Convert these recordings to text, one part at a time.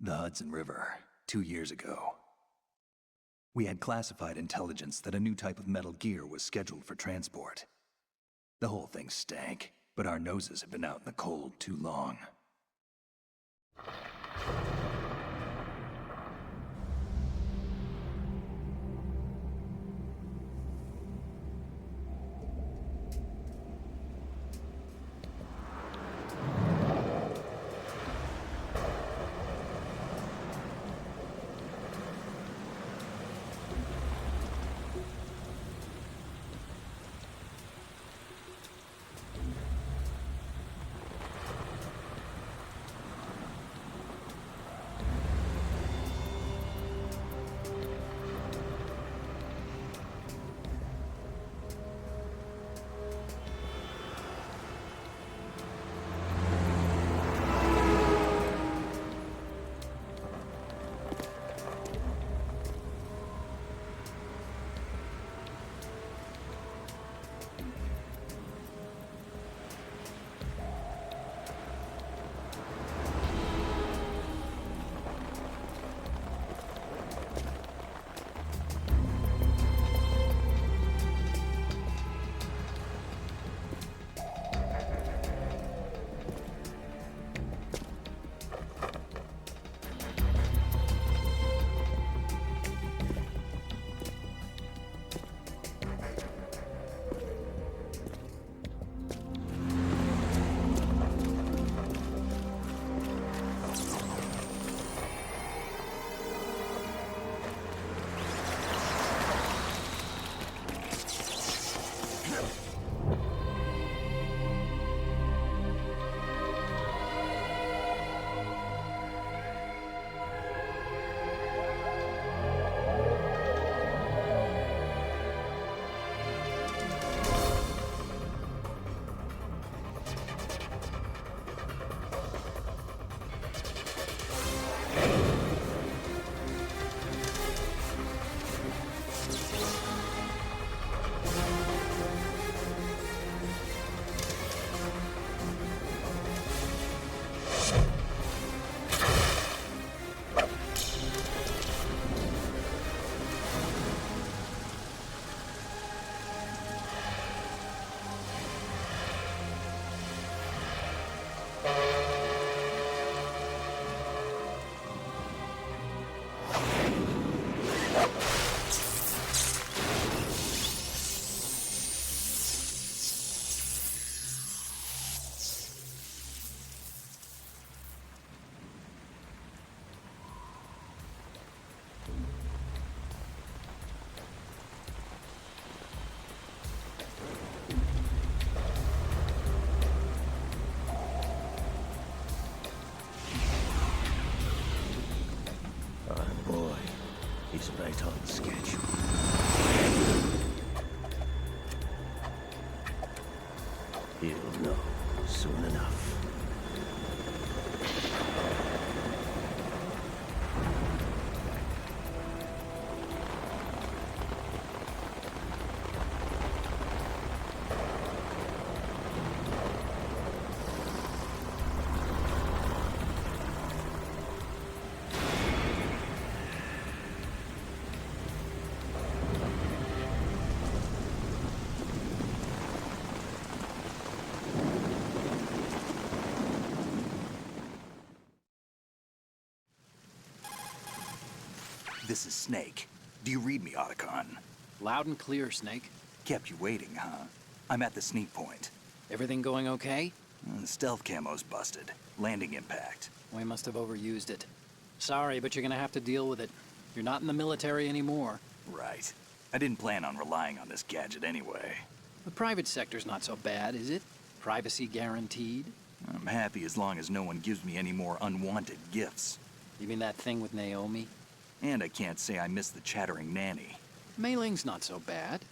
The Hudson River, 2 years ago. We had classified intelligence that a new type of metal gear was scheduled for transport. The whole thing stank, but our noses had been out in the cold too long. He's right on schedule. He'll know soon enough. This is Snake. Do you read me, Otacon? Loud and clear, Snake. Kept you waiting, huh? I'm at the sneak point. Everything going okay? The stealth camo's busted. Landing impact. We must have overused it. Sorry, but you're gonna have to deal with it. You're not in the military anymore. Right. I didn't plan on relying on this gadget anyway. The private sector's not so bad, is it? Privacy guaranteed? I'm happy as long as no one gives me any more unwanted gifts. You mean that thing with Naomi? And I can't say I miss the chattering nanny. Mei Ling's not so bad.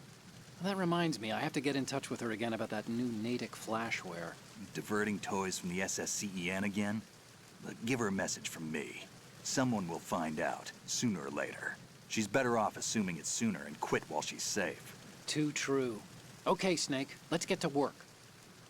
That reminds me, I have to get in touch with her again about that new Natick flashware. Diverting toys from the SSCEN again? But give her a message from me. Someone will find out, sooner or later. She's better off assuming it sooner and quit while she's safe. Too true. Okay, Snake, let's get to work.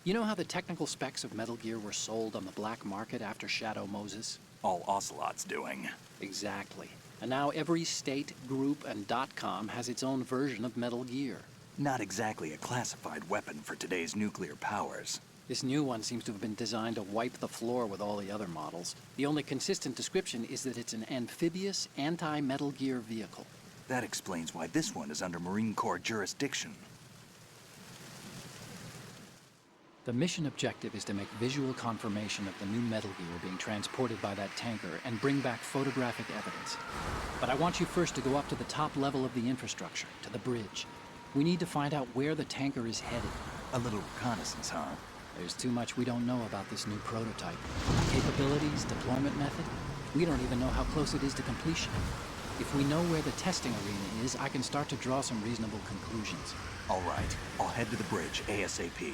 You know how the technical specs of Metal Gear were sold on the black market after Shadow Moses? All Ocelot's doing. Exactly. And now every state, group, and .com has its own version of Metal Gear. Not exactly a classified weapon for today's nuclear powers. This new one seems to have been designed to wipe the floor with all the other models. The only consistent description is that it's an amphibious, anti-Metal Gear vehicle. That explains why this one is under Marine Corps jurisdiction. The mission objective is to make visual confirmation of the new Metal Gear being transported by that tanker and bring back photographic evidence. But I want you first to go up to the top level of the infrastructure, to the bridge. We need to find out where the tanker is headed. A little reconnaissance, huh? There's too much we don't know about this new prototype. Capabilities, deployment method. We don't even know how close it is to completion. If we know where the testing arena is, I can start to draw some reasonable conclusions. All right, I'll head to the bridge ASAP.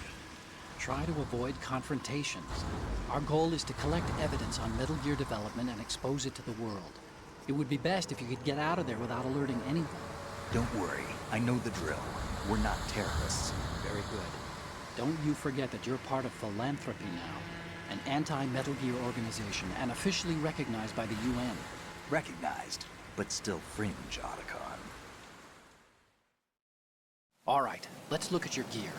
Try to avoid confrontations. Our goal is to collect evidence on Metal Gear development and expose it to the world. It would be best if you could get out of there without alerting anyone. Don't worry, I know the drill. We're not terrorists. Very good. Don't you forget that you're part of Philanthropy now, an anti-Metal Gear organization and officially recognized by the UN. Recognized, but still fringe, Otacon. All right, let's look at your gear.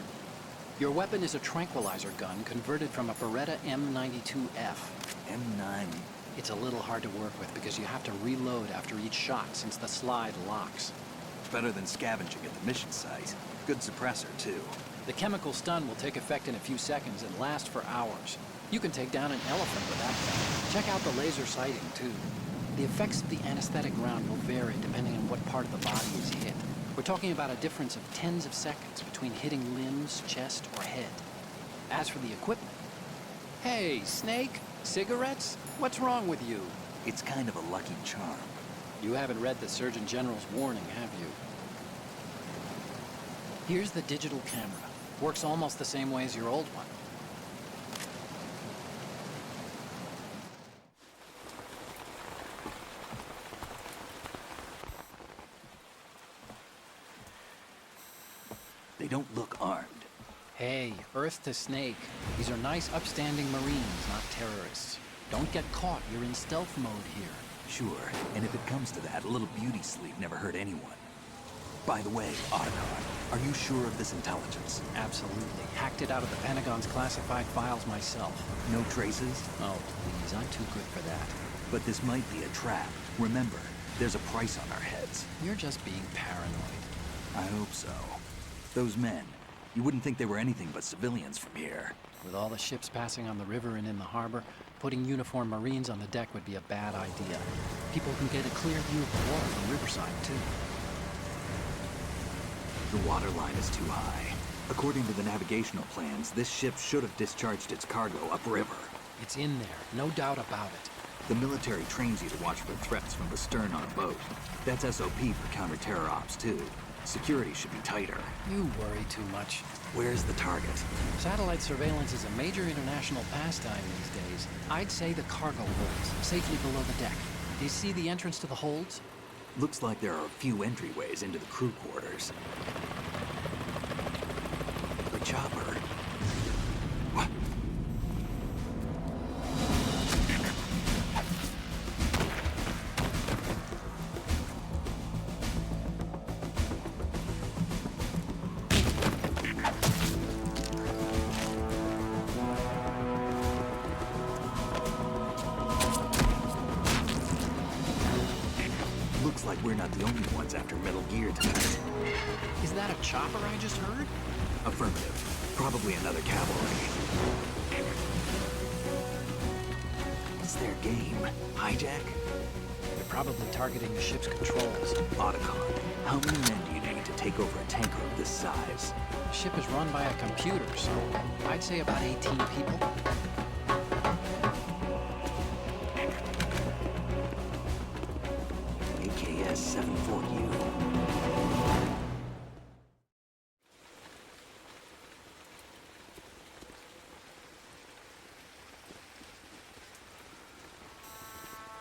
Your weapon is a tranquilizer gun converted from a Beretta M92F. M9. It's a little hard to work with because you have to reload after each shot since the slide locks. Better than scavenging at the mission site. Good suppressor, too. The chemical stun will take effect in a few seconds and last for hours. You can take down an elephant with that thing. Check out the laser sighting, too. The effects of the anesthetic round will vary depending on what part of the body is hit. We're talking about a difference of tens of seconds between hitting limbs, chest, or head. As for the equipment... Hey, Snake? Cigarettes? What's wrong with you? It's kind of a lucky charm. You haven't read the Surgeon General's warning, have you? Here's the digital camera. Works almost the same way as your old one. They don't look armed. Hey, Earth to Snake. These are nice, upstanding Marines, not terrorists. Don't get caught. You're in stealth mode here. Sure, and if it comes to that, a little beauty sleep never hurt anyone. By the way, Otacon, are you sure of this intelligence? Absolutely. Hacked it out of the Pentagon's classified files myself. No traces? Oh, please. I'm too good for that. But this might be a trap. Remember, there's a price on our heads. You're just being paranoid. I hope so. Those men, you wouldn't think they were anything but civilians from here. With all the ships passing on the river and in the harbor, putting uniformed Marines on the deck would be a bad idea. People can get a clear view of the water from Riverside, too. The water line is too high. According to the navigational plans, this ship should have discharged its cargo upriver. It's in there, no doubt about it. The military trains you to watch for threats from the stern on a boat. That's SOP for counter-terror ops, too. Security should be tighter. You worry too much. Where's the target? Satellite surveillance is a major international pastime these days. I'd say the cargo holds, safely below the deck. Do you see the entrance to the holds? Looks like there are a few entryways into the crew quarters. The chopper. What? Looks like we're not the only ones after Metal Gear tonight. Is that a chopper I just heard? Affirmative. Probably another cavalry. What's their game? Hijack? They're probably targeting the ship's controls. Otacon, how many men do you need to take over a tanker of this size? The ship is run by a computer, so I'd say about 18 people. AKS 74U.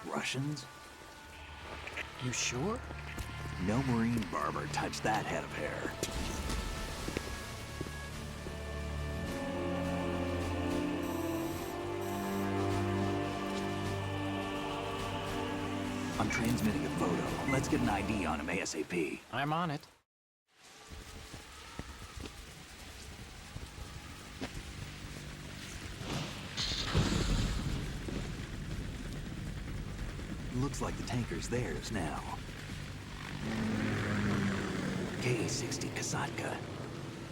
Russians? You sure? No Marine barber touched that head of hair. I'm transmitting a photo. Let's get an ID on him ASAP. I'm on it. Looks like the tanker's theirs now. KA-60 Kasatka.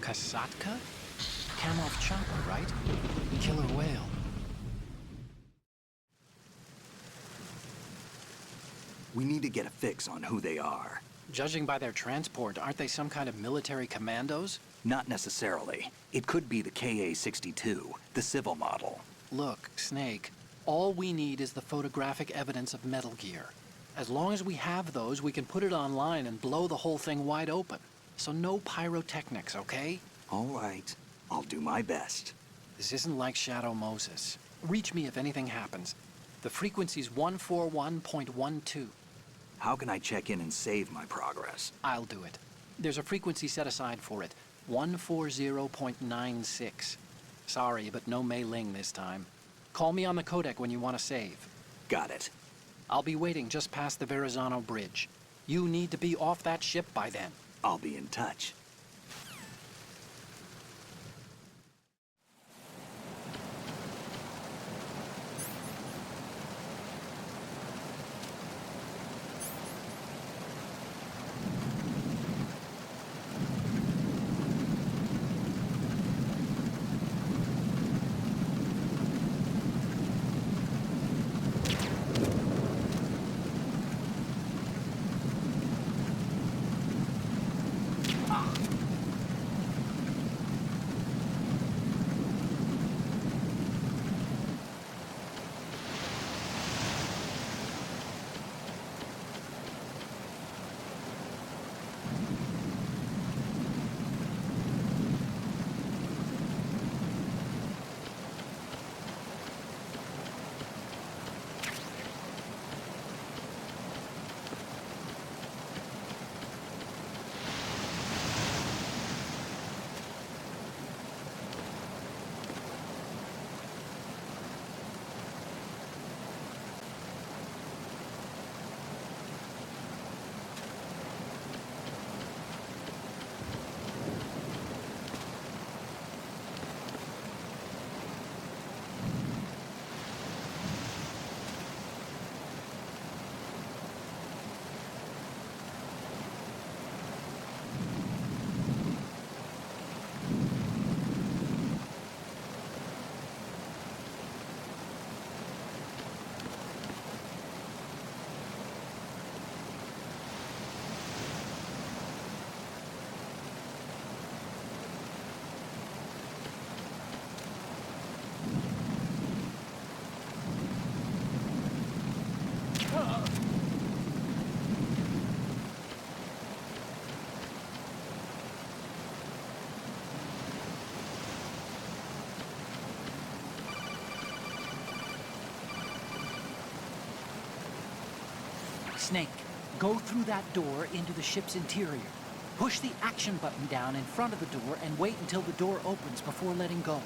Kasatka? Kamov chopper, right? Killer whale. We need to get a fix on who they are. Judging by their transport, aren't they some kind of military commandos? Not necessarily. It could be the KA-62, the civil model. Look, Snake, all we need is the photographic evidence of Metal Gear. As long as we have those, we can put it online and blow the whole thing wide open. So no pyrotechnics, okay? All right. I'll do my best. This isn't like Shadow Moses. Reach me if anything happens. The frequency's 141.12. How can I check in and save my progress? I'll do it. There's a frequency set aside for it. 140.96. Sorry, but no Mei Ling this time. Call me on the codec when you want to save. Got it. I'll be waiting just past the Verrazano Bridge. You need to be off that ship by then. I'll be in touch. Snake, go through that door into the ship's interior. Push the action button down in front of the door and wait until the door opens before letting go.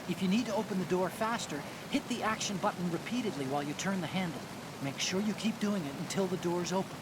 If you need to open the door faster, hit the action button repeatedly while you turn the handle. Make sure you keep doing it until the door's open.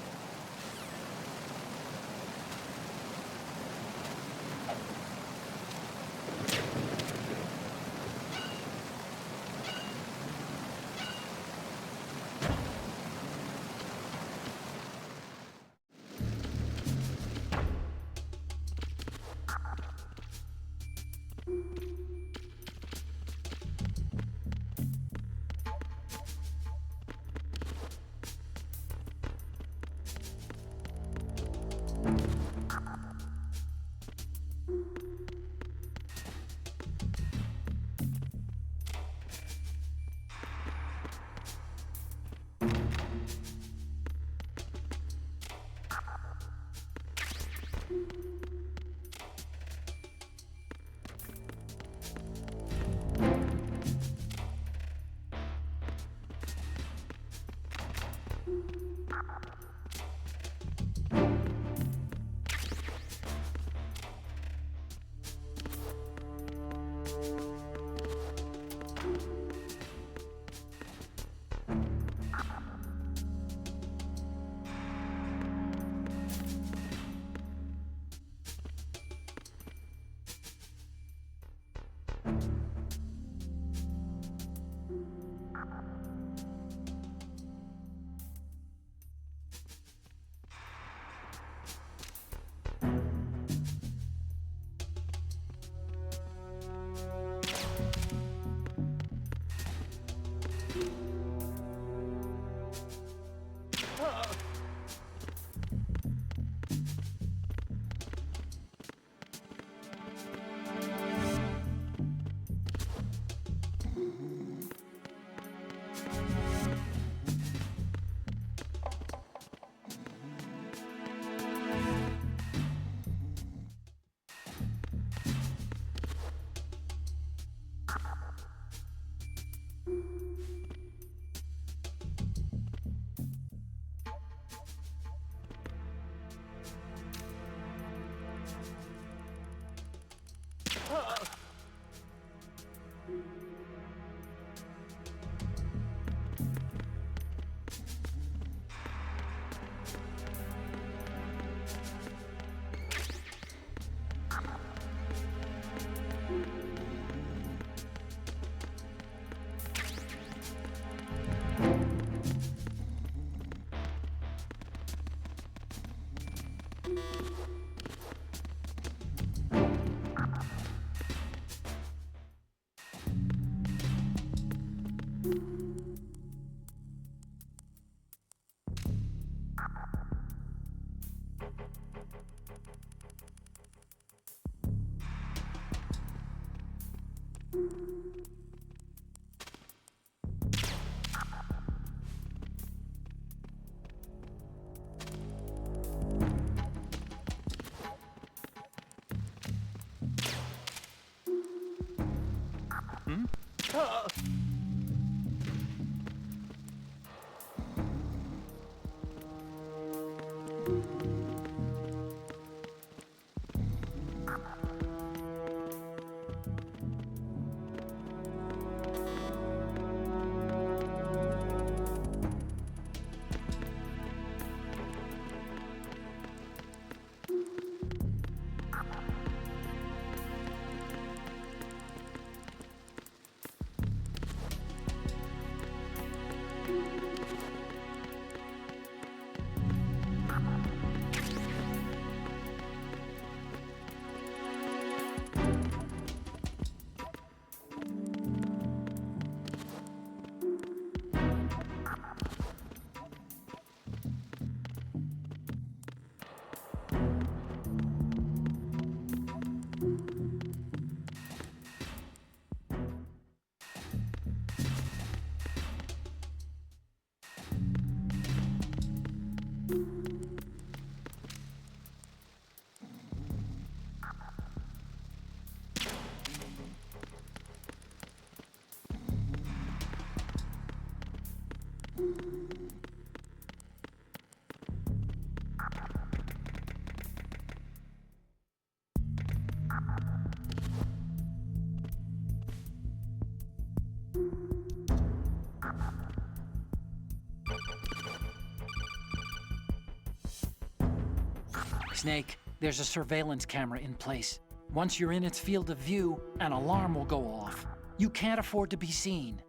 Snake, there's a surveillance camera in place. Once you're in its field of view, an alarm will go off. You can't afford to be seen.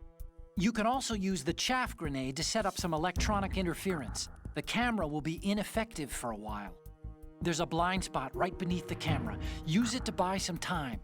You can also use the chaff grenade to set up some electronic interference. The camera will be ineffective for a while. There's a blind spot right beneath the camera. Use it to buy some time.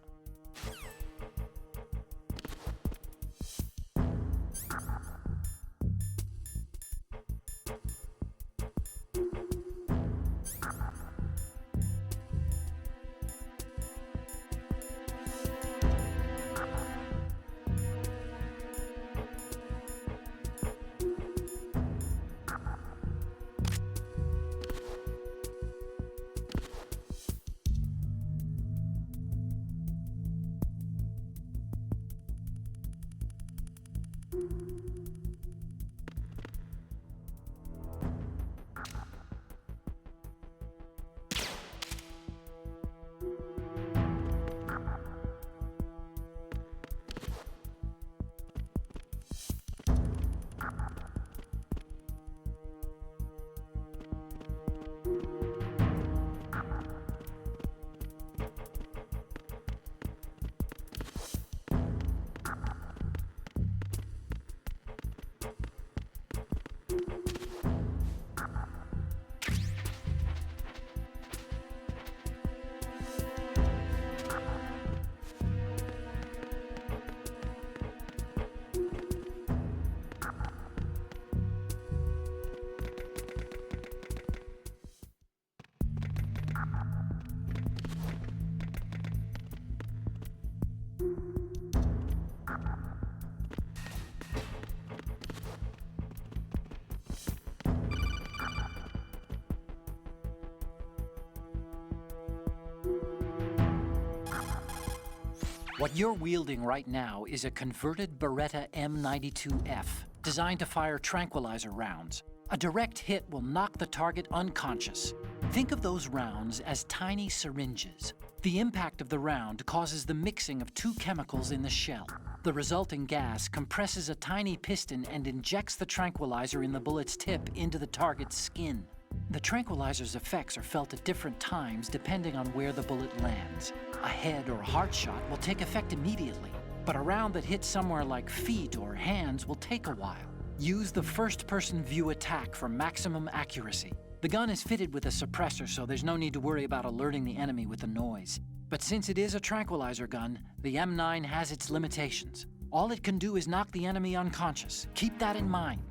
What you're wielding right now is a converted Beretta M92F, designed to fire tranquilizer rounds. A direct hit will knock the target unconscious. Think of those rounds as tiny syringes. The impact of the round causes the mixing of two chemicals in the shell. The resulting gas compresses a tiny piston and injects the tranquilizer in the bullet's tip into the target's skin. The tranquilizer's effects are felt at different times depending on where the bullet lands. A head or heart shot will take effect immediately, but a round that hits somewhere like feet or hands will take a while. Use the first-person view attack for maximum accuracy. The gun is fitted with a suppressor, so there's no need to worry about alerting the enemy with the noise. But since it is a tranquilizer gun, the M9 has its limitations. All it can do is knock the enemy unconscious. Keep that in mind.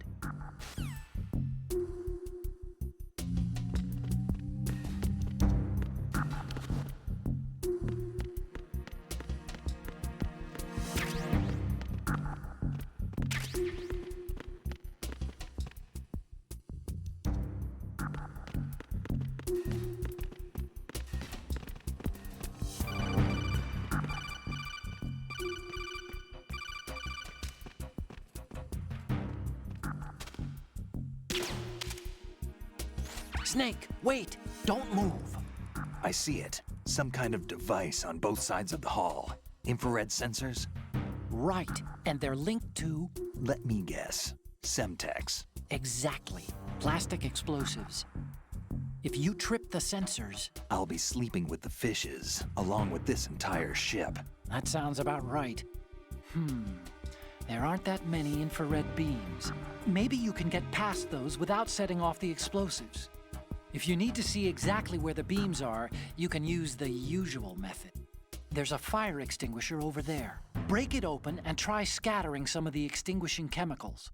Snake, wait! Don't move! I see it. Some kind of device on both sides of the hall. Infrared sensors? Right, and they're linked to... Let me guess. Semtex. Exactly. Plastic explosives. If you trip the sensors... I'll be sleeping with the fishes, along with this entire ship. That sounds about right. There aren't that many infrared beams. Maybe you can get past those without setting off the explosives. If you need to see exactly where the beams are, you can use the usual method. There's a fire extinguisher over there. Break it open and try scattering some of the extinguishing chemicals.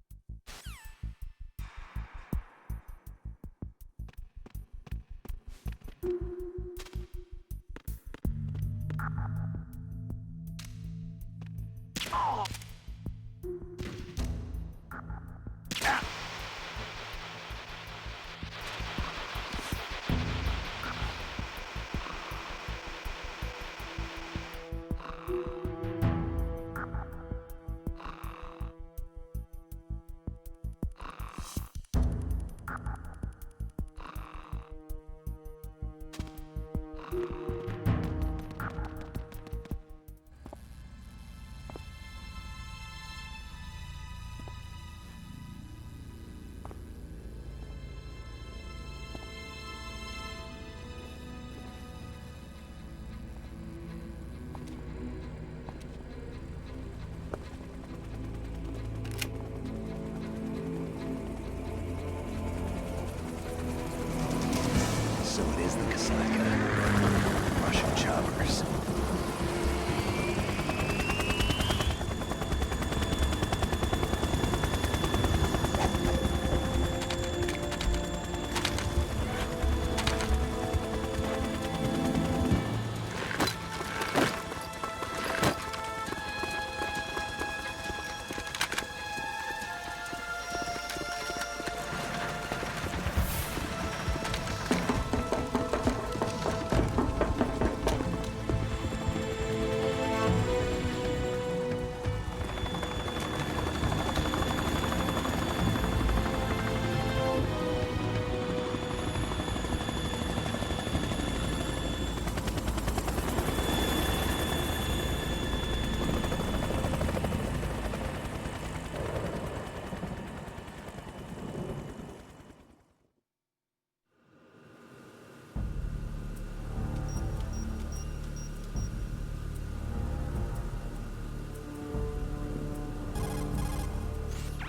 So it is the Kasaka. Russian choppers.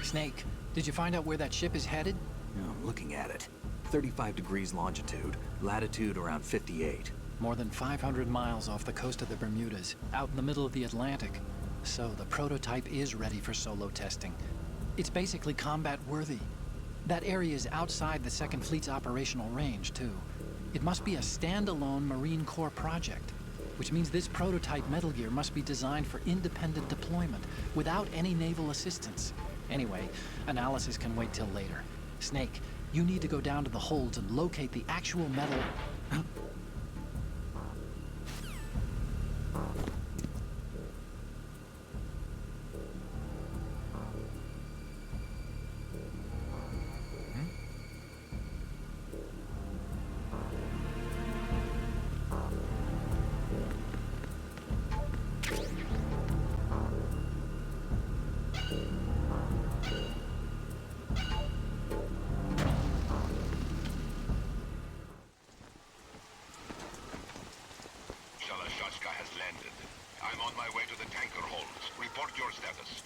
Snake, did you find out where that ship is headed? I'm looking at it. 35 degrees longitude, latitude around 58. More than 500 miles off the coast of the Bermudas, out in the middle of the Atlantic. So the prototype is ready for solo testing. It's basically combat worthy. That area is outside the Second Fleet's operational range, too. It must be a standalone Marine Corps project, which means this prototype Metal Gear must be designed for independent deployment, without any naval assistance. Anyway, analysis can wait till later. Snake, you need to go down to the holds and locate the actual metal... I'm on my way to the tanker holds. Report your status.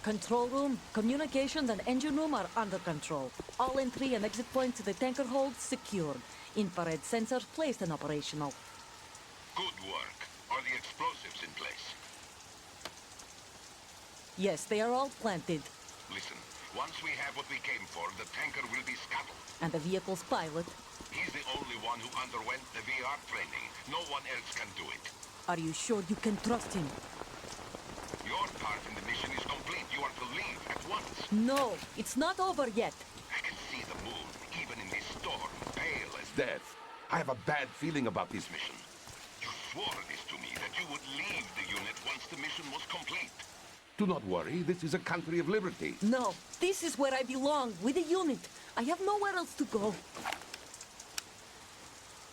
Control room, communications and engine room are under control. All entry and exit points to the tanker hold secured. Infrared sensors placed and operational. Good work. Are the explosives in place? Yes, they are all planted. Listen, once we have what we came for, the tanker will be scuttled. And the vehicle's pilot. He's the only one who underwent the VR training. No one else can do it. Are you sure you can trust him? Your part in the mission is complete. You are to leave at once. No, it's not over yet. I can see the moon, even in this storm, pale as death. I have a bad feeling about this mission. You swore this to me, that you would leave the unit once the mission was complete. Do not worry, this is a country of liberty. No, this is where I belong, with the unit. I have nowhere else to go.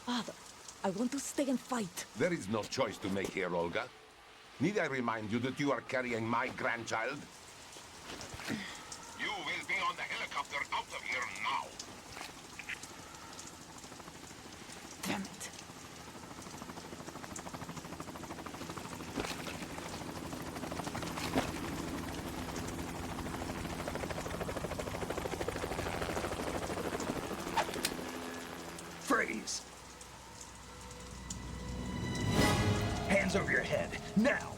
Father, I want to stay and fight. There is no choice to make here, Olga. Need I remind you that you are carrying my grandchild? You will be on the helicopter out of here now. Damn it. Freeze! Hands over your head, now!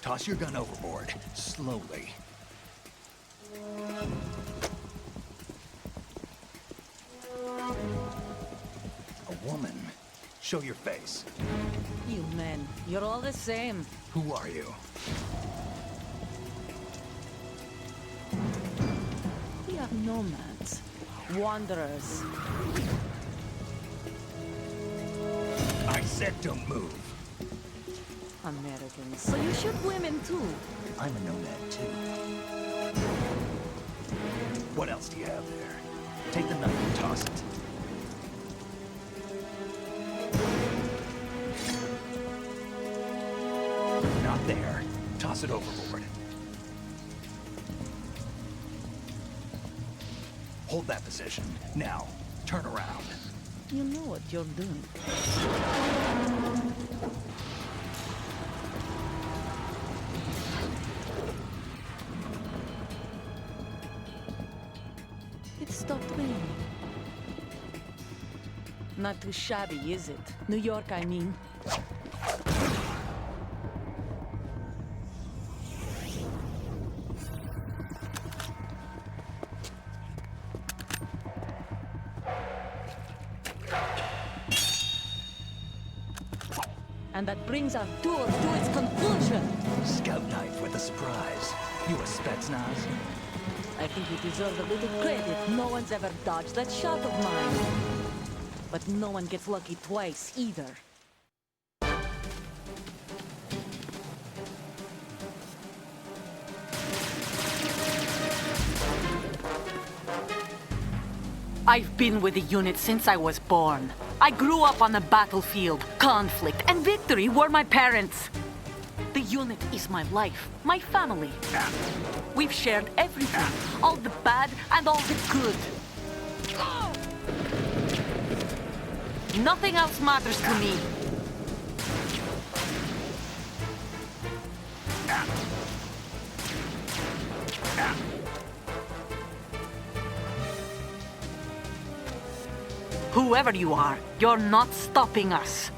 Toss your gun overboard, slowly. A woman. Show your face. You men, you're all the same. Who are you? We are nomads. Wanderers. I said don't move. Americans. So you shoot women too. I'm a nomad too. What else do you have there? Take the knife and toss it. Not there. Toss it overboard. Hold that position. Now, turn around. You know what you're doing. It stopped raining. Not too shabby, is it? New York, I mean. And that brings our tour to its conclusion. Scout knife with a surprise. You a Spetsnaz? I think you deserve a little credit. No one's ever dodged that shot of mine. But no one gets lucky twice, either. I've been with the unit since I was born. I grew up on the battlefield. Conflict and victory were my parents. The unit is my life, my family. We've shared everything, all the bad and all the good. Nothing else matters to me. Whoever you are, you're not stopping us.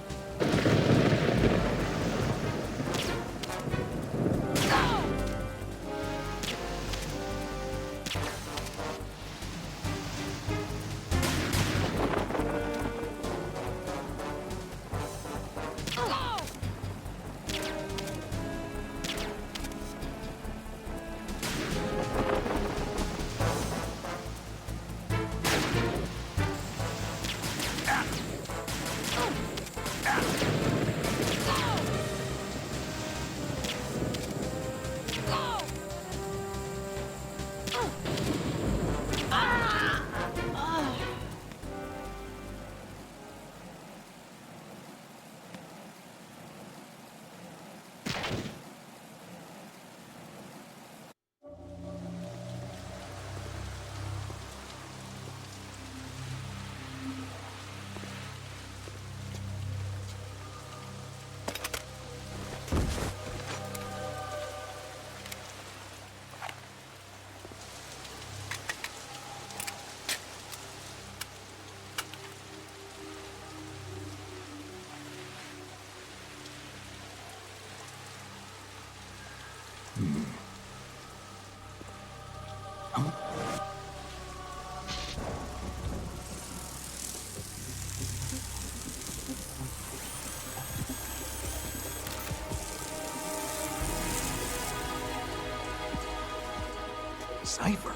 Cypher.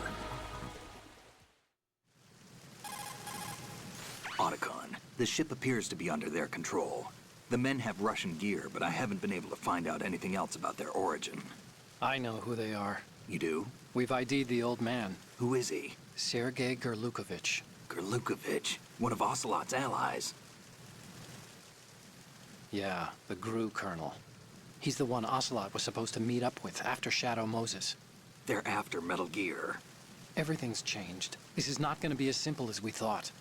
Otacon, the ship appears to be under their control. The men have Russian gear, but I haven't been able to find out anything else about their origin. I know who they are. You do? We've ID'd the old man, Who is he? Sergei Gerlukovich. Gerlukovich, one of Ocelot's allies. Yeah, the GRU colonel. He's the one Ocelot was supposed to meet up with after Shadow Moses. They're after Metal Gear. Everything's changed. This is not going to be as simple as we thought.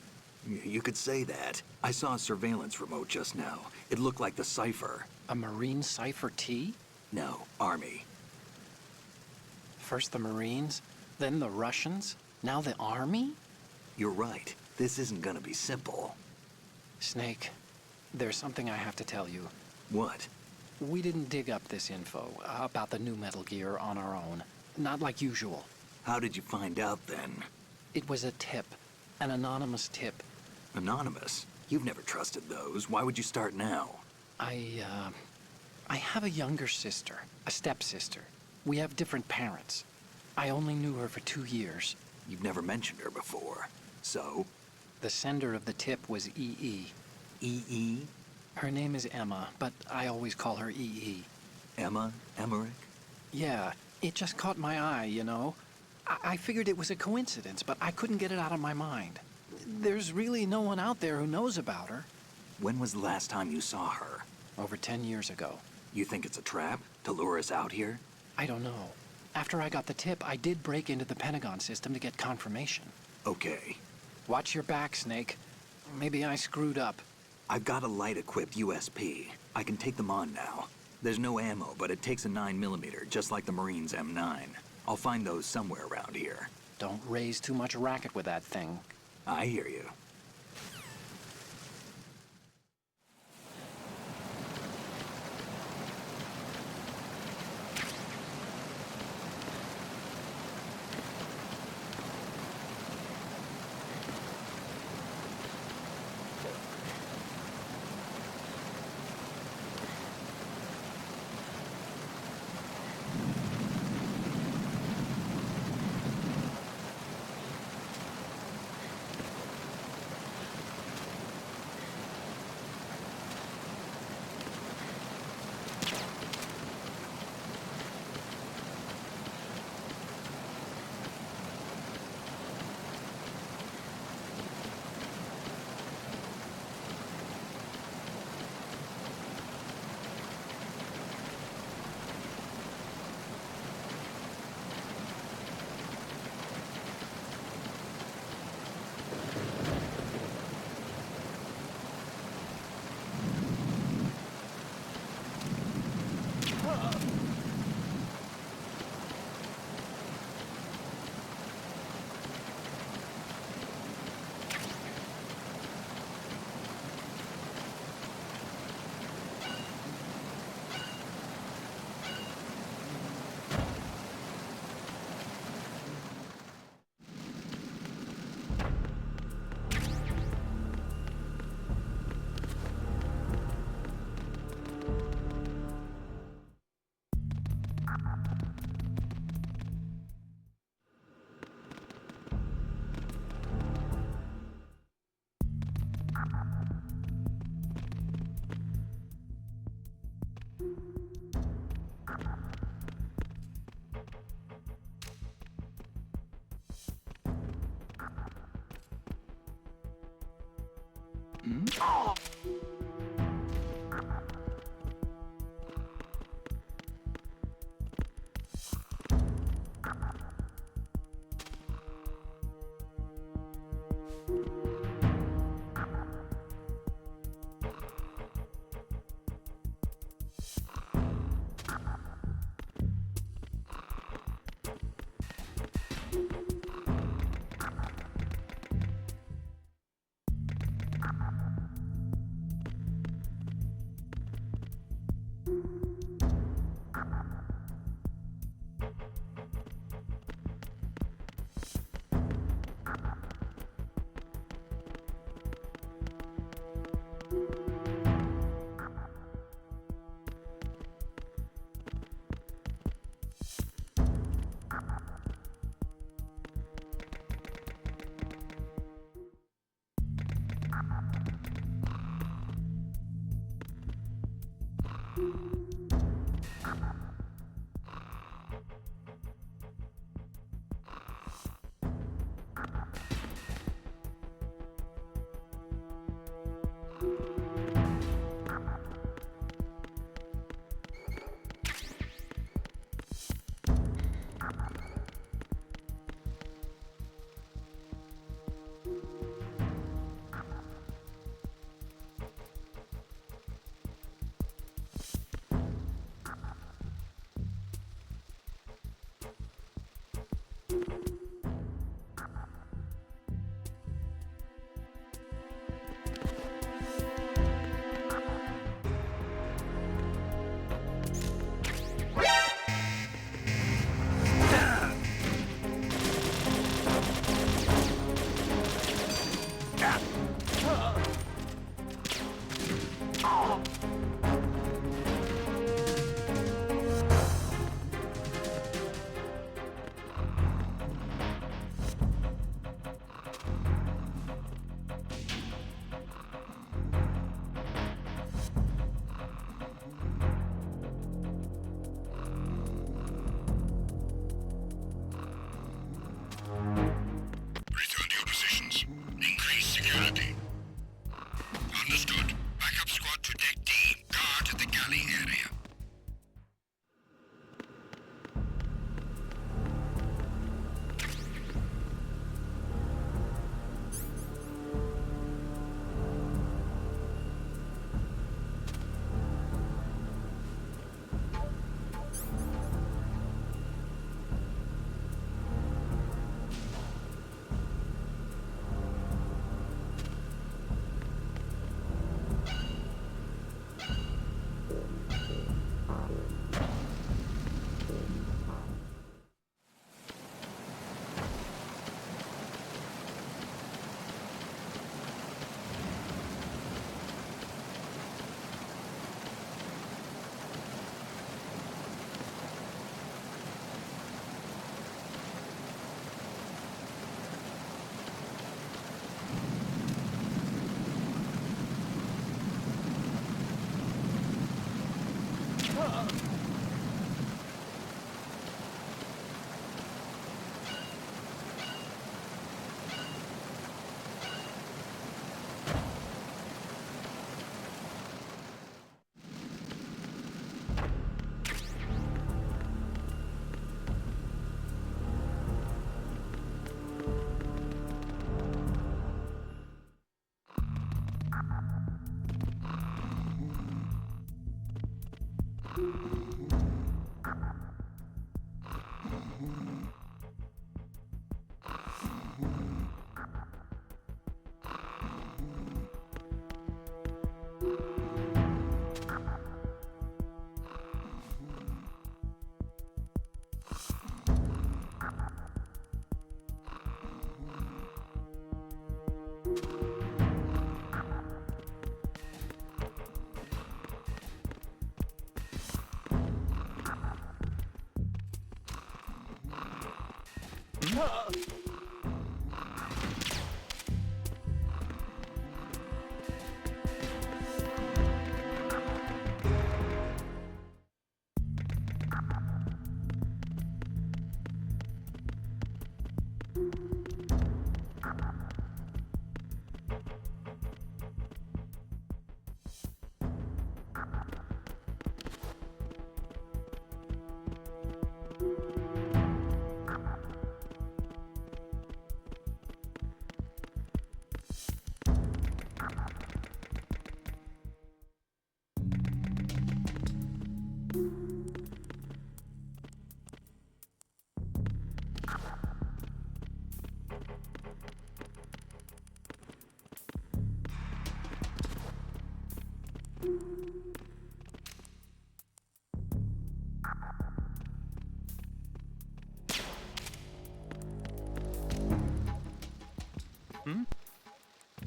You could say that. I saw a surveillance remote just now. It looked like the Cypher. A Marine Cypher T? No, Army. First the Marines, then the Russians, now the Army? You're right. This isn't gonna be simple. Snake, there's something I have to tell you. What? We didn't dig up this info about the new Metal Gear on our own. Not like usual. How did you find out then? It was a tip. An anonymous tip. Anonymous? You've never trusted those. Why would you start now? I have a younger sister, a stepsister. We have different parents. I only knew her for 2 years. You've never mentioned her before. So? The sender of the tip was EE. EE? Her name is Emma, but I always call her EE. Emma? Emmerich? Yeah, it just caught my eye, you know? I figured it was a coincidence, but I couldn't get it out of my mind. There's really no one out there who knows about her. When was the last time you saw her? Over 10 years ago. You think it's a trap? To lure us out here? I don't know. After I got the tip, I did break into the Pentagon system to get confirmation. Okay. Watch your back, Snake. Maybe I screwed up. I've got a light-equipped USP. I can take them on now. There's no ammo, but it takes a 9mm, just like the Marines' M9. I'll find those somewhere around here. Don't raise too much racket with that thing. I hear you.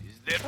Is there...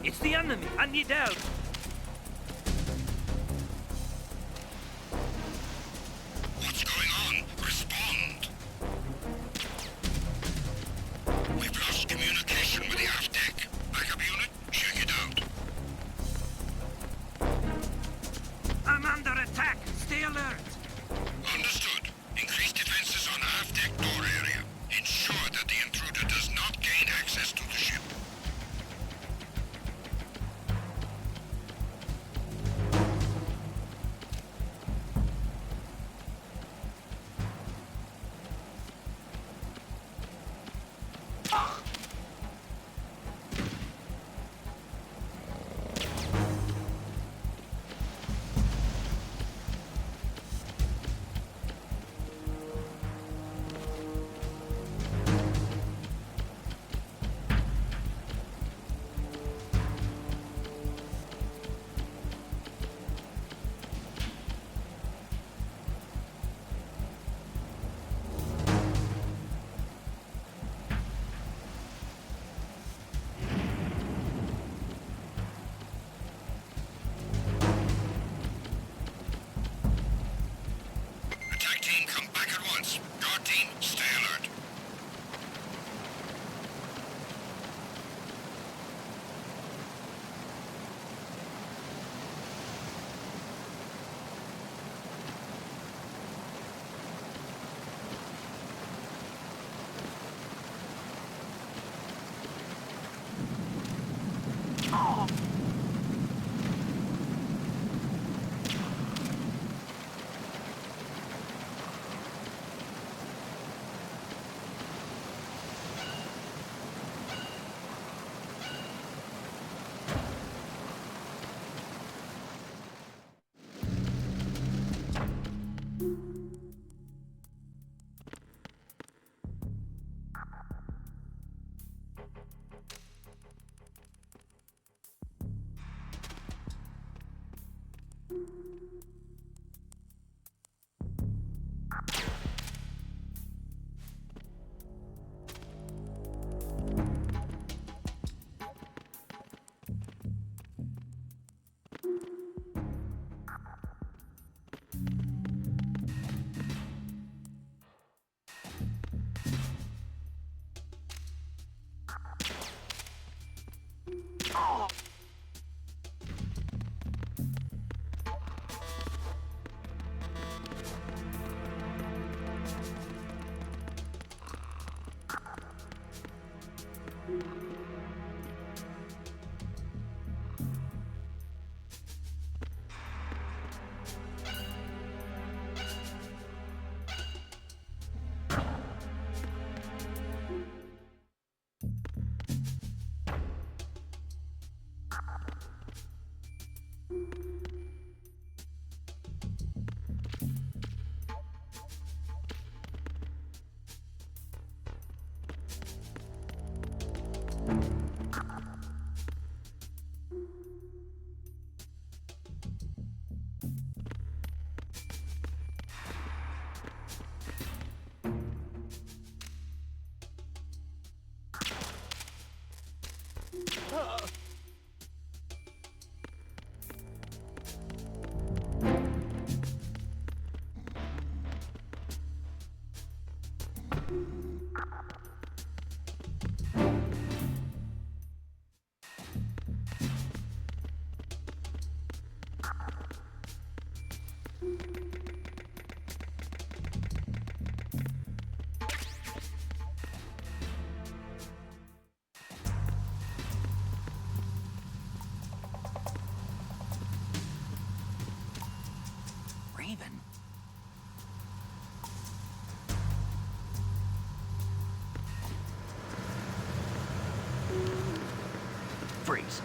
It's the enemy! I need help! What's going on? Respond! We've lost communication with the aft deck. Backup unit, check it out. I'm under attack! Stay alert! Understood. Increase defenses on aft deck door area. Ensure that the intruder does not gain access to the ship. Raven? Freeze.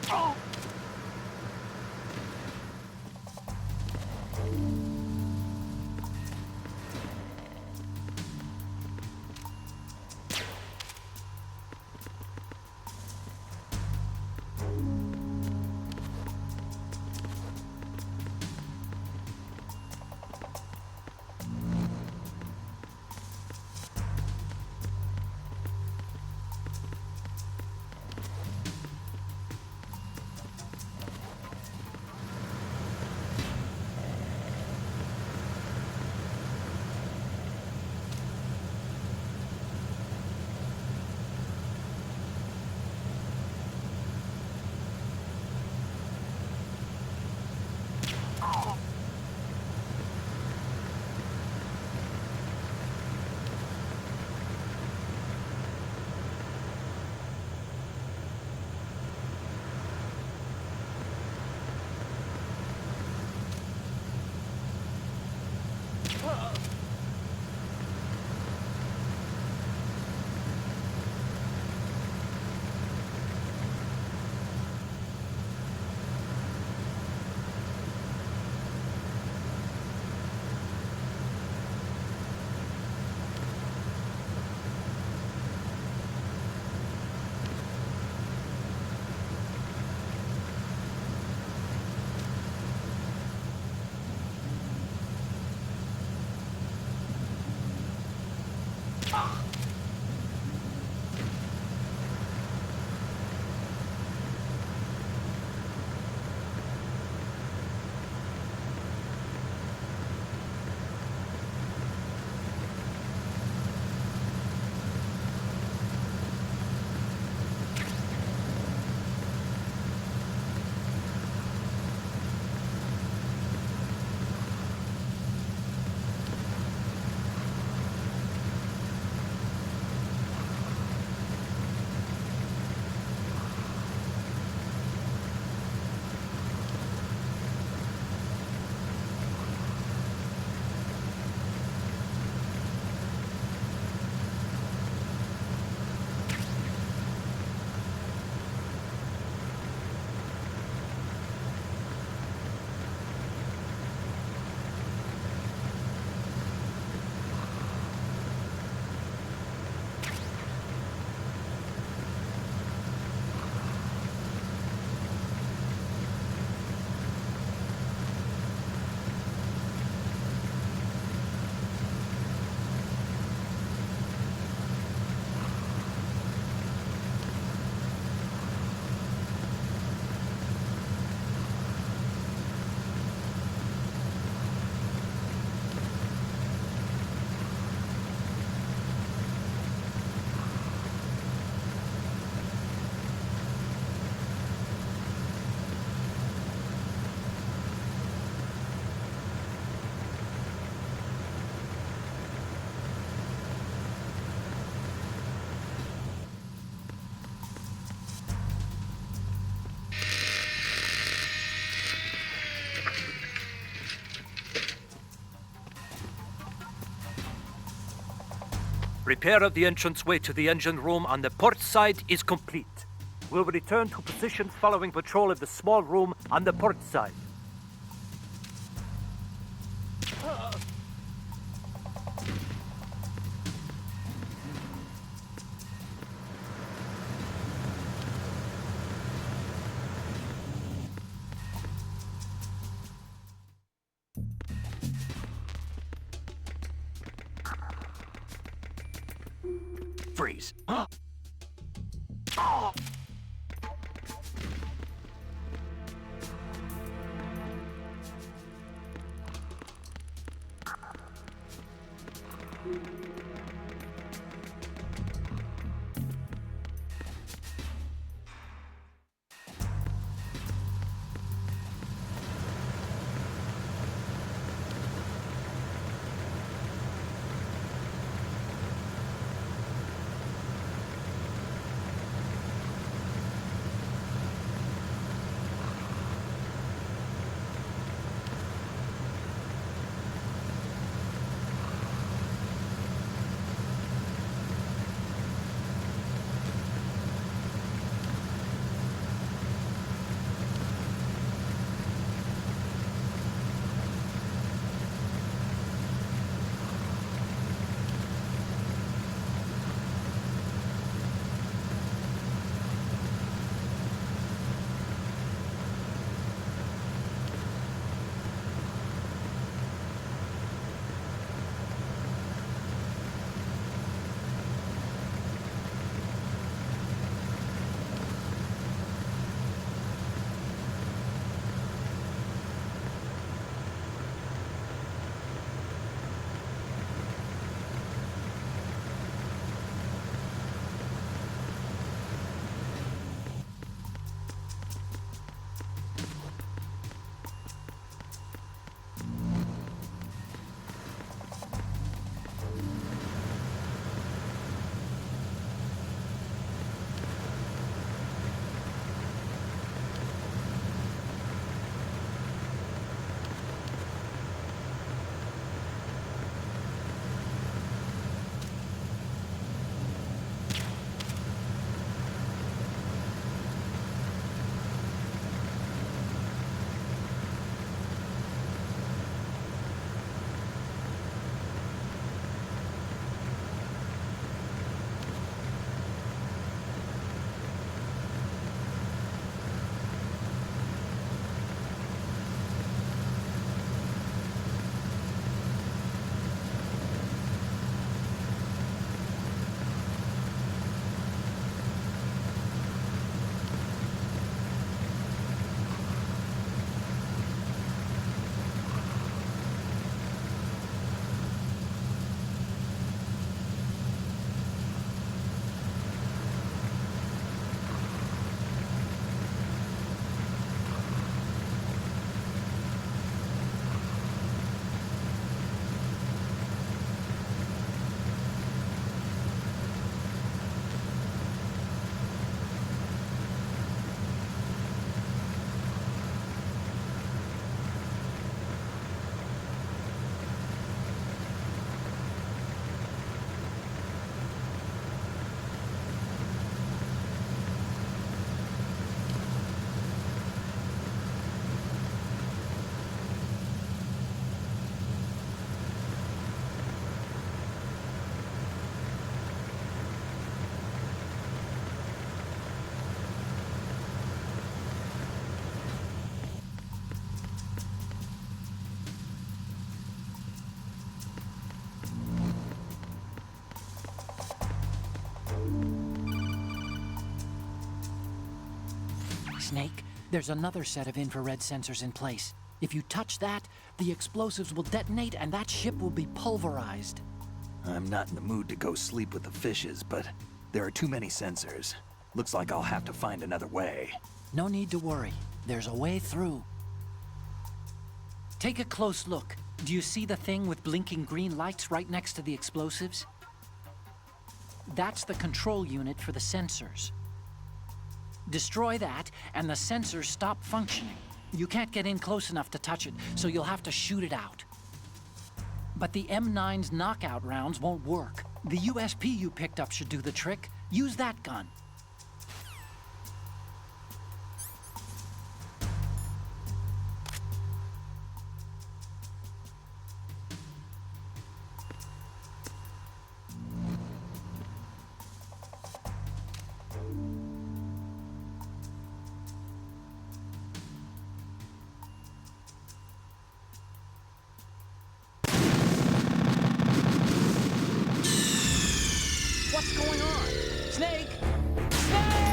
Repair of the entranceway to the engine room on the port side is complete. We'll return to position following patrol of the small room on the port side. Freeze. Snake. There's another set of infrared sensors in place. If you touch that, the explosives will detonate and that ship will be pulverized. I'm not in the mood to go sleep with the fishes, but there are too many sensors. Looks like I'll have to find another way. No need to worry. There's a way through. Take a close look. Do you see the thing with blinking green lights right next to the explosives? That's the control unit for the sensors. Destroy that, and the sensors stop functioning. You can't get in close enough to touch it, so you'll have to shoot it out. But the M9's knockout rounds won't work. The USP you picked up should do the trick. Use that gun. What's going on? Snake! Snake!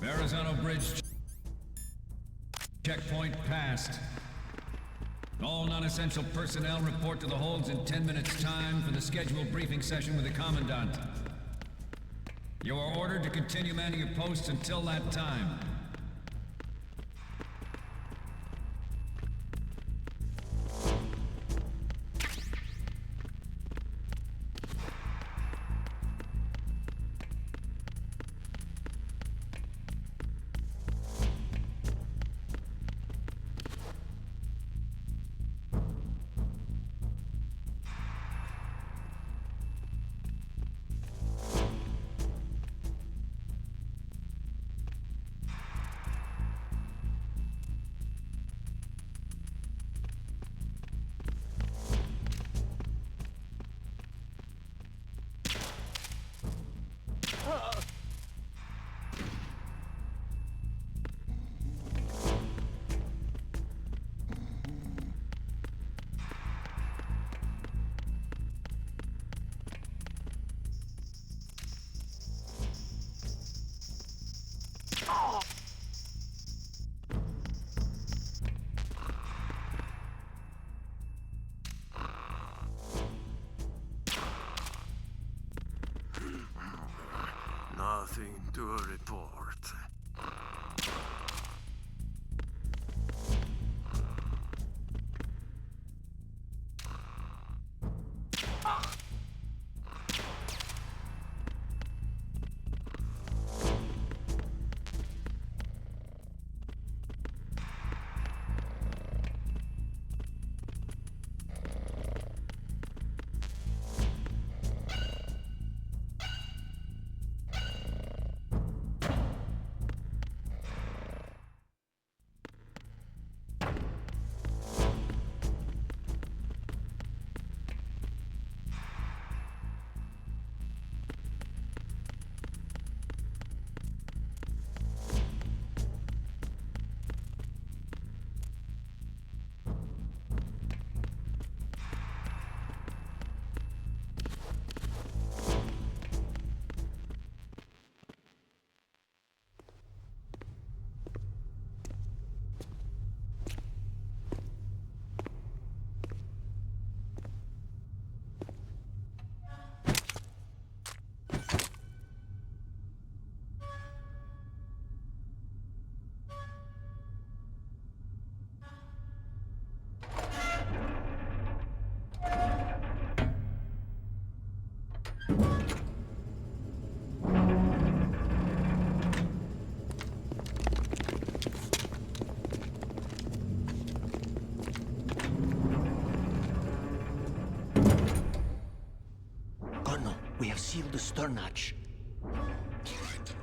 Verrazano Bridge checkpoint passed. All non-essential personnel report to the holds in 10 minutes' time for the scheduled briefing session with the Commandant. You are ordered to continue manning your posts until that time. Colonel, we have sealed the stern hatch. All right.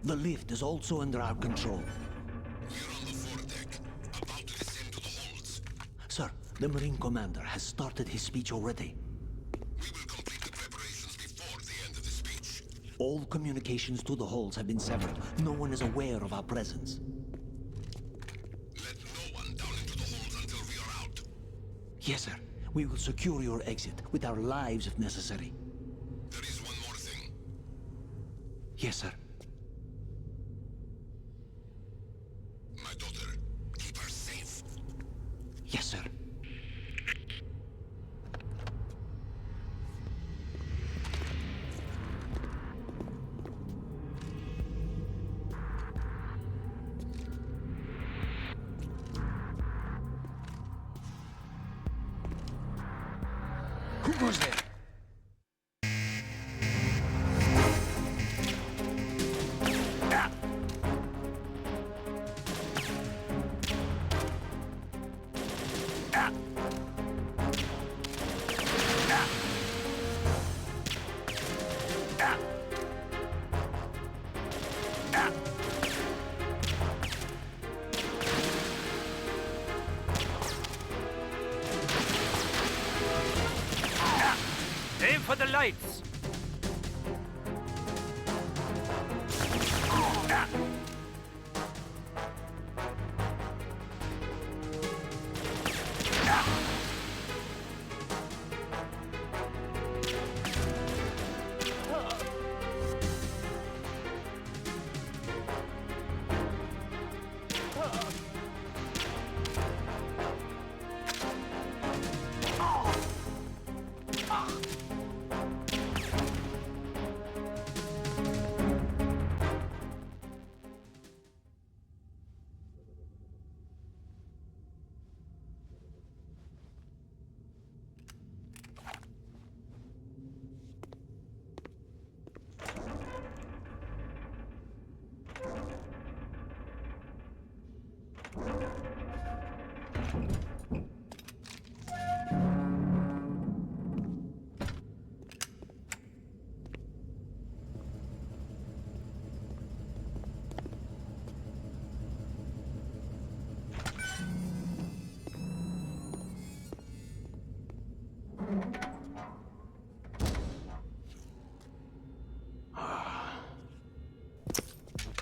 The lift is also under our control. We're on the foredeck, about to descend to the holds. Sir, the Marine Commander has started his speech already. We will complete the preparations before the end of the speech. All communications to the holds have been severed. No one is aware of our presence. Let no one down into the holds until we are out. Yes, sir. We will secure your exit with our lives if necessary. There is one more thing. Yes, sir. My daughter, keep her safe. Yes, sir. Who goes there? Aim for the lights!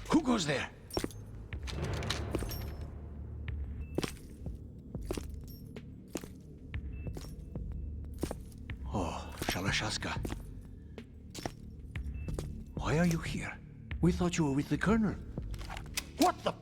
Who goes there? Oh, Shalashaska. Why are you here? We thought you were with the Colonel. What the?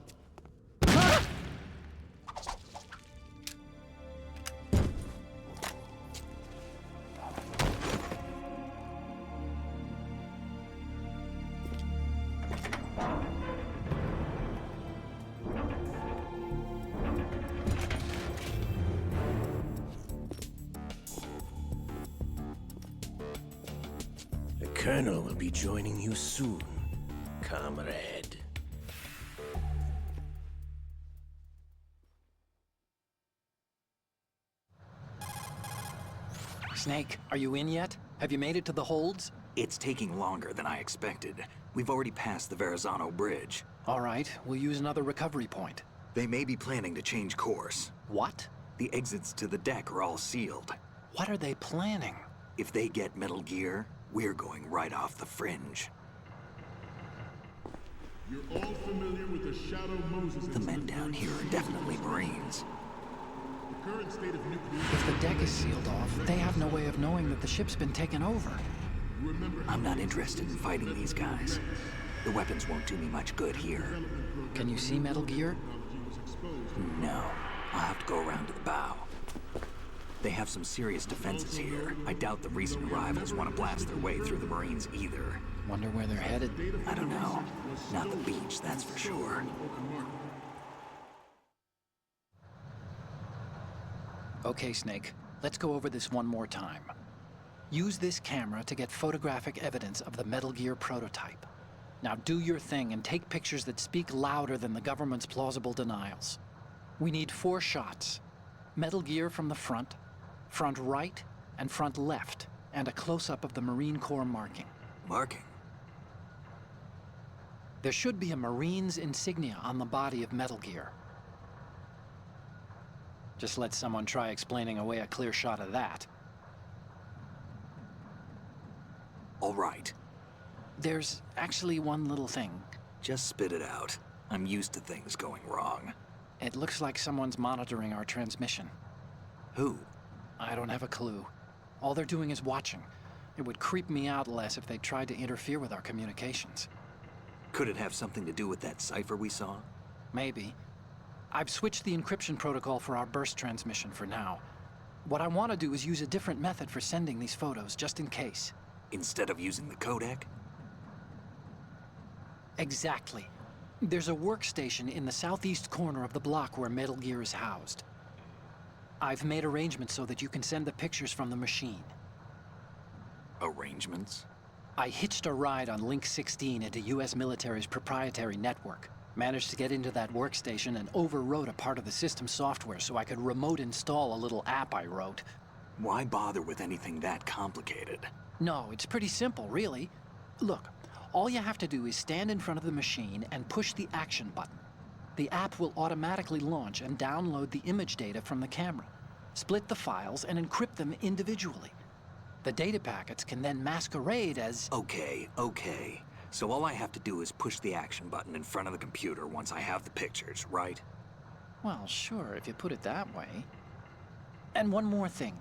The Colonel will be joining you soon, comrade. Snake, are you in yet? Have you made it to the holds? It's taking longer than I expected. We've already passed the Verrazano Bridge. All right, we'll use another recovery point. They may be planning to change course. What? The exits to the deck are all sealed. What are they planning? If they get Metal Gear, we're going right off the fringe. You're all familiar with the Shadow Moses The men down here are definitely Marines. The current state of nuclear... If the deck is sealed off, they have no way of knowing that the ship's been taken over. I'm not interested in fighting these guys. The weapons won't do me much good here. Can you see Metal Gear? No. I'll have to go around to the bow. They have some serious defenses here. I doubt the recent arrivals want to blast their way through the Marines either. Wonder where they're headed? I don't know. Not the beach, that's for sure. Okay, Snake. Let's go over this one more time. Use this camera to get photographic evidence of the Metal Gear prototype. Now do your thing and take pictures that speak louder than the government's plausible denials. We need 4 shots. Metal Gear from the front right, and front left, and a close-up of the Marine Corps marking. Marking? There should be a Marine's insignia on the body of Metal Gear. Just let someone try explaining away a clear shot of that. All right. There's actually one little thing. Just spit it out. I'm used to things going wrong. It looks like someone's monitoring our transmission. Who? I don't have a clue. All they're doing is watching. It would creep me out less if they tried to interfere with our communications. Could it have something to do with that cipher we saw? Maybe. I've switched the encryption protocol for our burst transmission for now. What I want to do is use a different method for sending these photos, just in case. Instead of using the codec? Exactly. There's a workstation in the southeast corner of the block where Metal Gear is housed. I've made arrangements so that you can send the pictures from the machine. Arrangements? I hitched a ride on Link 16 into US military's proprietary network. Managed to get into that workstation and overwrote a part of the system software so I could remote install a little app I wrote. Why bother with anything that complicated? No, it's pretty simple, really. Look, all you have to do is stand in front of the machine and push the action button. The app will automatically launch and download the image data from the camera, split the files, and encrypt them individually. The data packets can then masquerade as... Okay. So all I have to do is push the action button in front of the computer once I have the pictures, right? Well, sure, if you put it that way. And one more thing.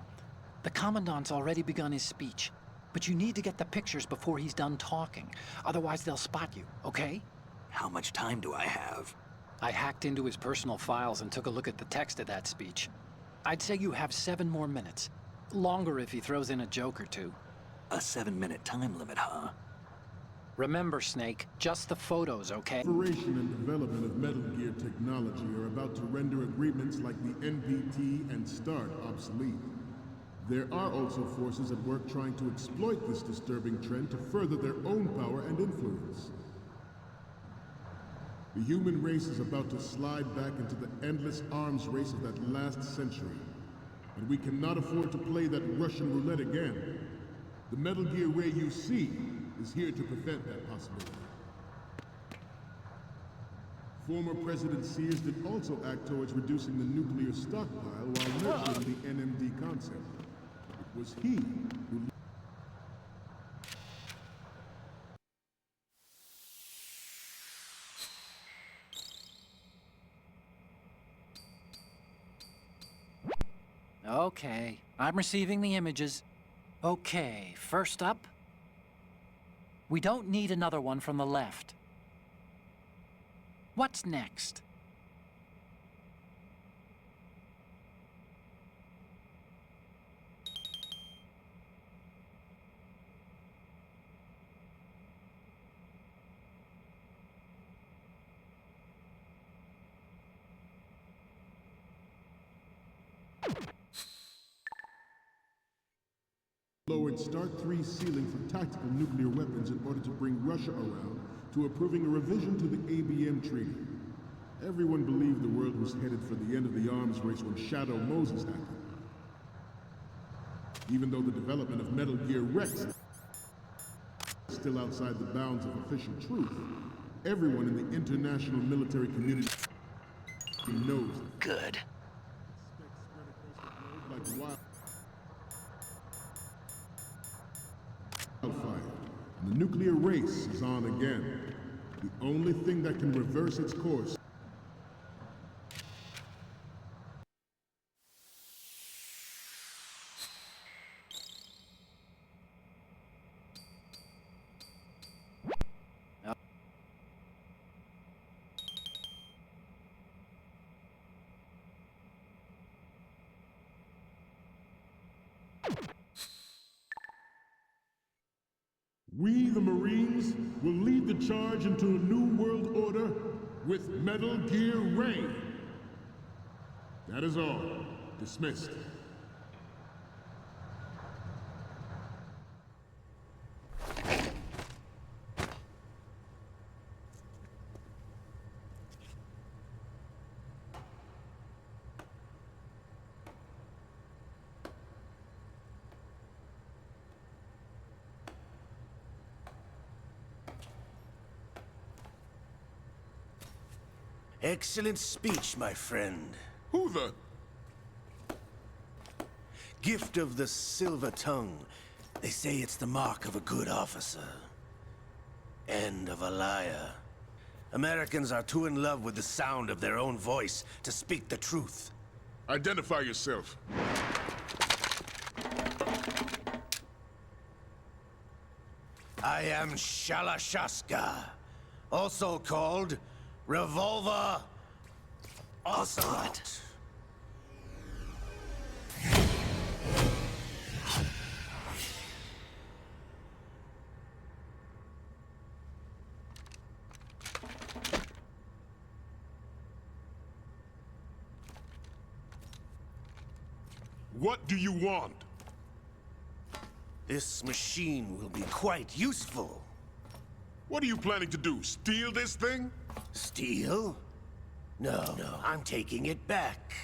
The Commandant's already begun his speech, but you need to get the pictures before he's done talking. Otherwise, they'll spot you, okay? How much time do I have? I hacked into his personal files and took a look at the text of that speech. I'd say you have 7 more minutes. Longer if he throws in a joke or two. A 7-minute time limit, huh? Remember, Snake, just the photos, okay? Exploration and development of Metal Gear technology are about to render agreements like the NPT and START obsolete. There are also forces at work trying to exploit this disturbing trend to further their own power and influence. The human race is about to slide back into the endless arms race of that last century. And we cannot afford to play that Russian roulette again. The Metal Gear Ray you see is here to prevent that possibility. Former President Sears did also act towards reducing the nuclear stockpile while nurturing the NMD concept. It was he who... Okay, I'm receiving the images. Okay, first up. We don't need another one from the left. What's next? lowered START 3's ceiling for tactical nuclear weapons in order to bring Russia around to approving a revision to the ABM Treaty. Everyone believed the world was headed for the end of the arms race when Shadow Moses happened. Even though the development of Metal Gear Rex is still outside the bounds of official truth, everyone in the international military community knows. Good. Like wildfire, and the nuclear race is on again. The only thing that can reverse its course . We, the Marines, will lead the charge into a new world order with Metal Gear Ray. That is all. Dismissed. Excellent speech, my friend. Who the... Gift of the silver tongue. They say it's the mark of a good officer. End of a liar. Americans are too in love with the sound of their own voice to speak the truth. Identify yourself. I am Shalashaska, also called Revolver Ocelot. What do you want? This machine will be quite useful. What are you planning to do? Steal this thing? Steal? No, I'm taking it back.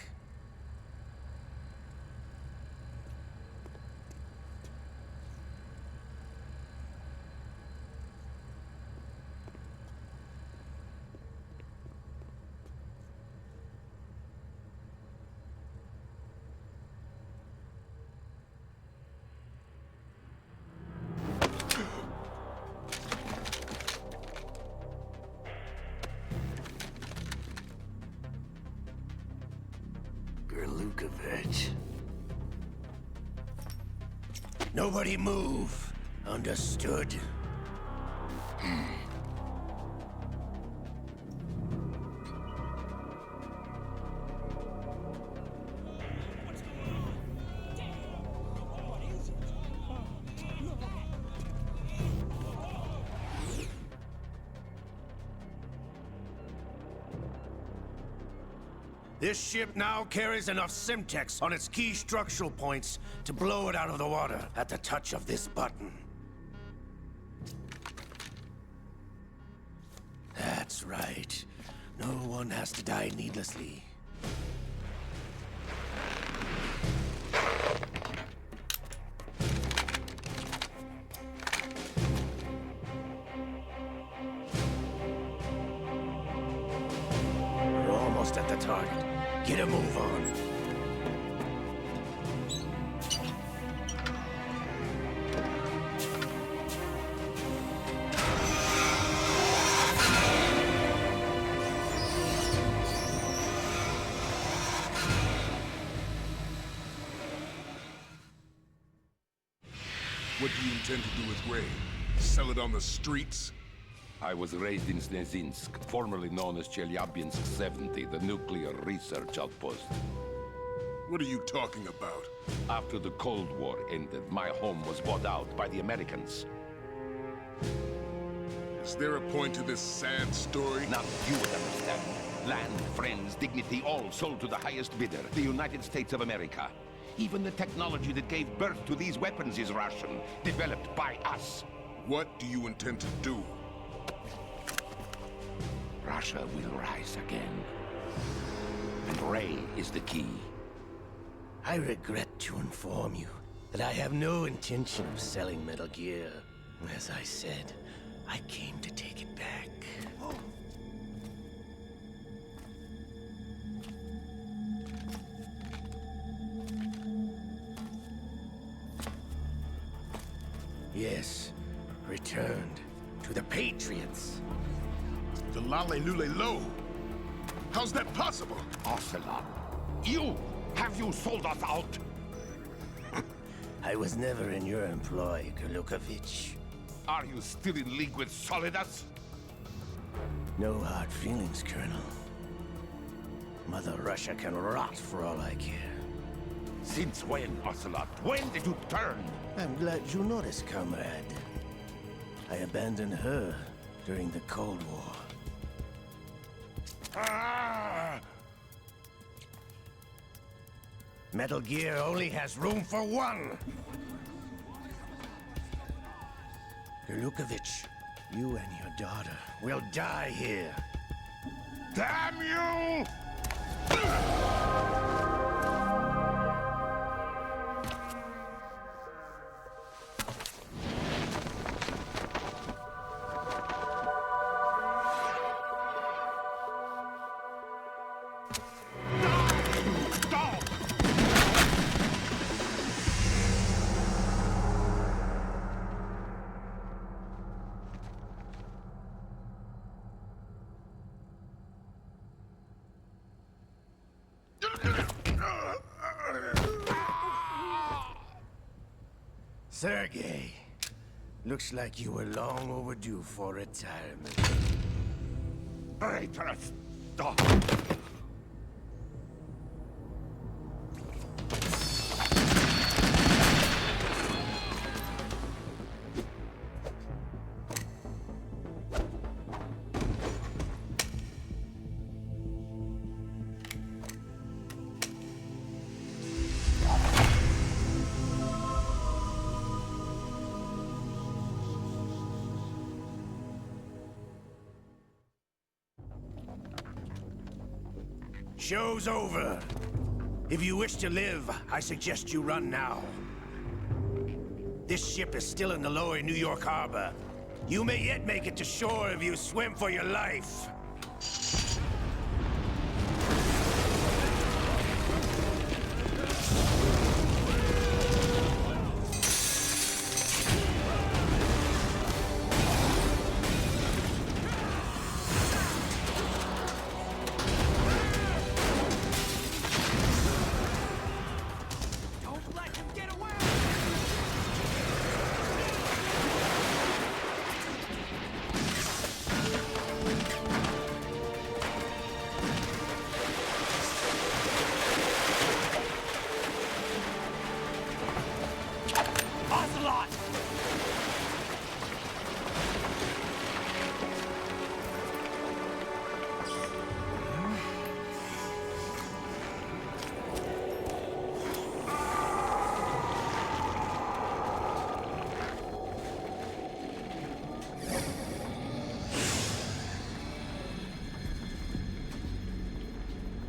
Lukovich. Nobody move. Understood? This ship now carries enough Simtex on its key structural points to blow it out of the water at the touch of this button. That's right. No one has to die needlessly. We're almost at the target. Get a move on. What do you intend to do with Ray? Sell it on the streets? I was raised in Snezinsk, formerly known as Chelyabinsk 70, the nuclear research outpost. What are you talking about? After the Cold War ended, my home was bought out by the Americans. Is there a point to this sad story? Now you would understand. Land, friends, dignity, all sold to the highest bidder, the United States of America. Even the technology that gave birth to these weapons is Russian, developed by us. What do you intend to do? Russia will rise again. And Ray is the key. I regret to inform you that I have no intention of selling Metal Gear. As I said, I came to take it back. Yes, returned to the Patriots. The Lale Lule Lo? How's that possible? Ocelot, have you sold us out? I was never in your employ, Gurlukovich. Are you still in league with Solidas? No hard feelings, Colonel. Mother Russia can rot for all I care. Since when, Ocelot? When did you turn? I'm glad you noticed, comrade. I abandoned her during the Cold War. Ah! Metal Gear only has room for one! Gurlukovich, you and your daughter will die here. Damn you! Sergei, looks like you were long overdue for retirement. Traitorous dog! Show's over. If you wish to live, I suggest you run now. This ship is still in the lower New York harbor. You may yet make it to shore if you swim for your life.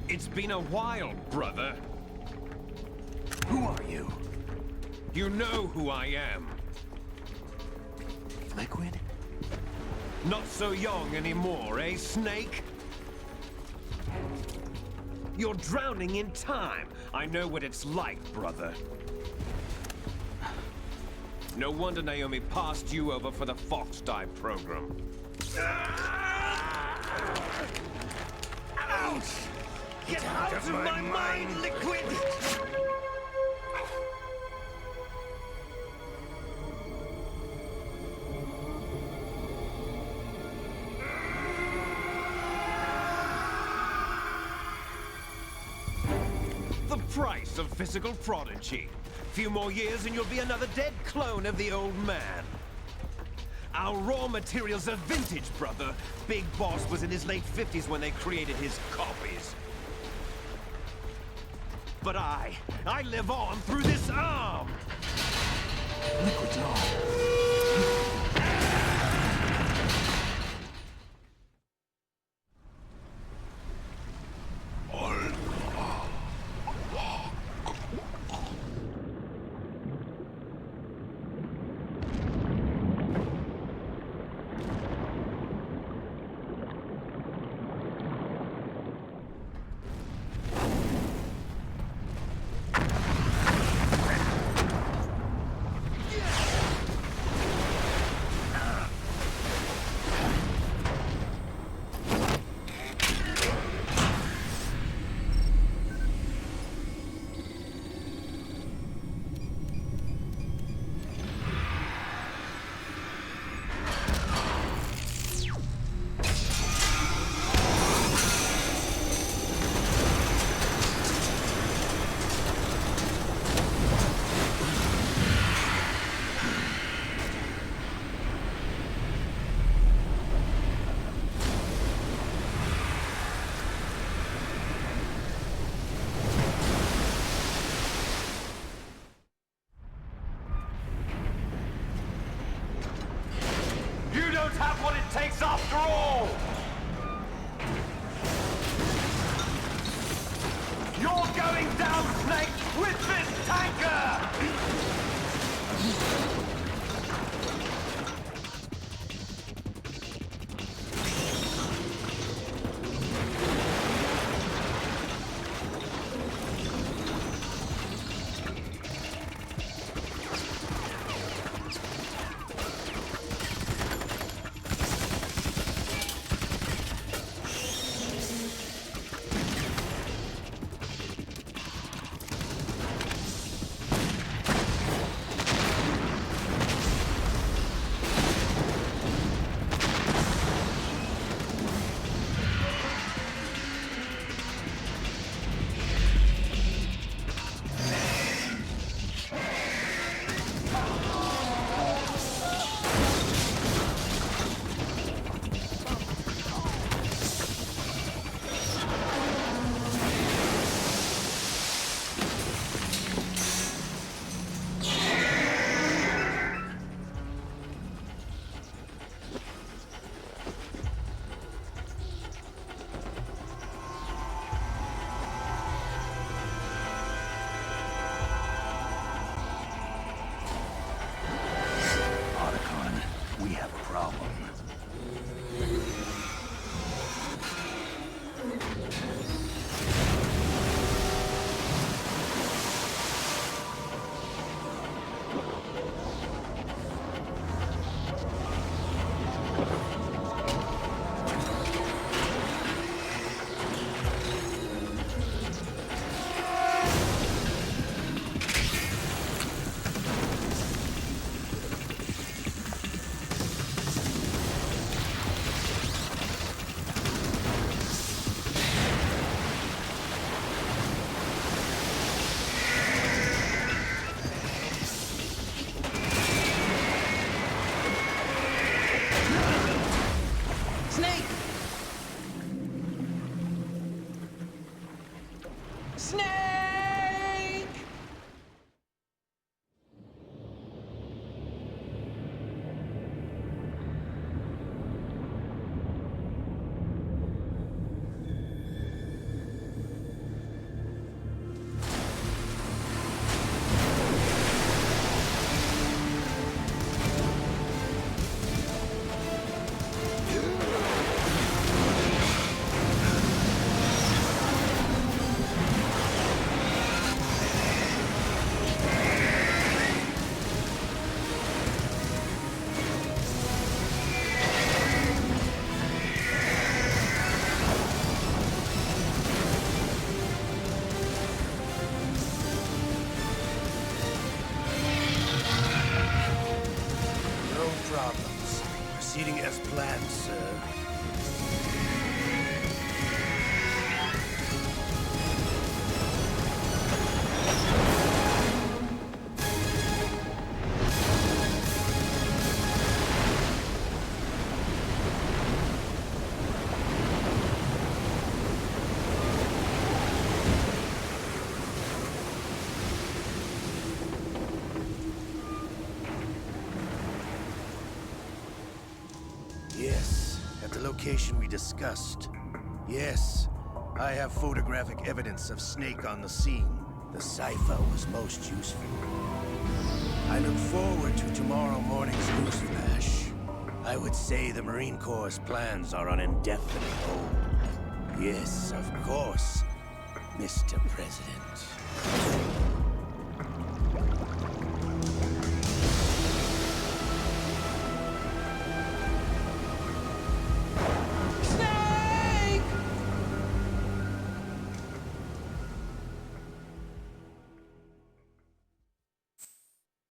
It's been a while, brother. Who are you? You know who I am. Liquid? Not so young anymore, eh, Snake? You're drowning in time. I know what it's like, brother. No wonder Naomi passed you over for the Fox Dive program. Ouch! Get out of my mind, Liquid! The price of physical prodigy. Few more years and you'll be another dead clone of the old man. Our raw materials are vintage, brother. Big Boss was in his late 50s when they created his copies. But I live on through this arm! Liquid's on. Have what it takes after all! You're going down, Snake, with this tanker! Snake! No problems. Proceeding as planned, sir. Yes, at the location we discussed. Yes, I have photographic evidence of Snake on the scene. The cipher was most useful. I look forward to tomorrow morning's news flash. I would say the Marine Corps' plans are on indefinite hold. Yes, of course, Mr. President.